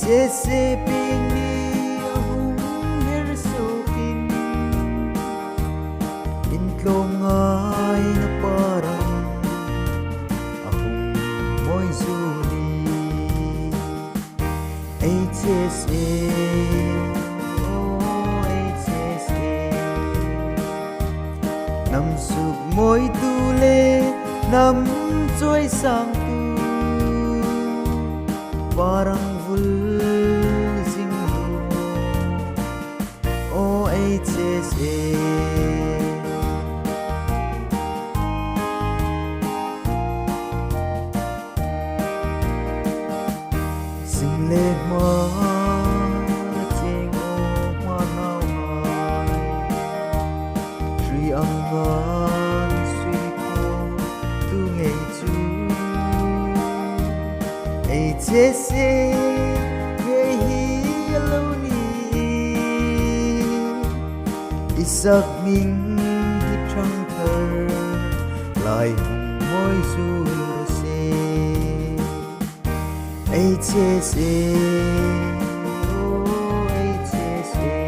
se ping ni hung her sokin in klong ai na parang akong moy zuli HSA HSA nam suk moy tule nam choi sang tu parang vul sing o HSA sing le ma ching o ma nau hai tri angan sui ko tu ngei chu HSA ye hi lo ni isak ning hi thang thar lai moi zu se HSA HSA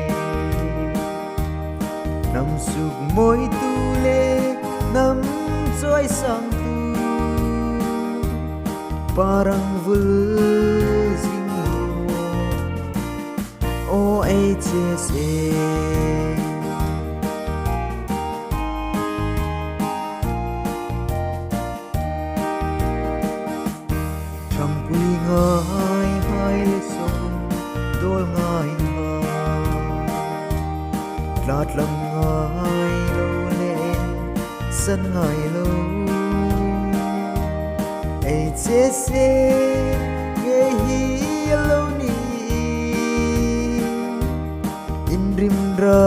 nam suk moi tu le nam choi sang tu parang vul sing o HSA thằng quy ngai hai le sông đôi ngai lạt lầm ngai lâu lên sân ngai lâu HSA ye hi lo ni in rim ra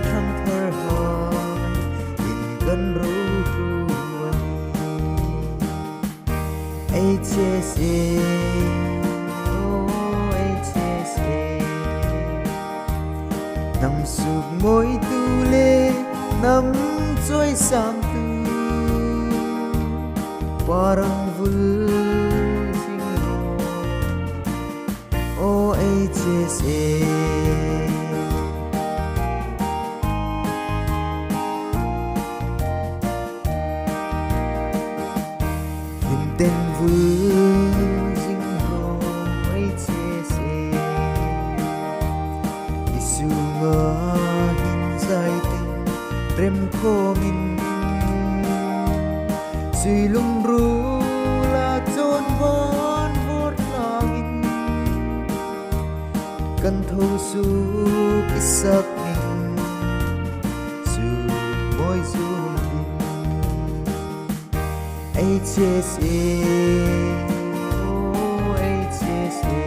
thang thar hai in kan ru ruan HSA HSA nam suk moi tu le nam choi sang tu parang vul sing o HSA lim ten vul sing HSA isu nga hin zai ting rem kho min suy lung ru la chôn von vot langin kan thâu su kisak ning su moi su HSA HSA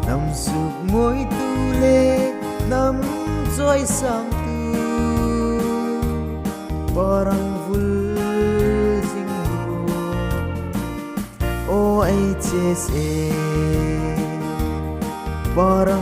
nam suk moi tu le nam choi sang tu parang vul sing o HSA parang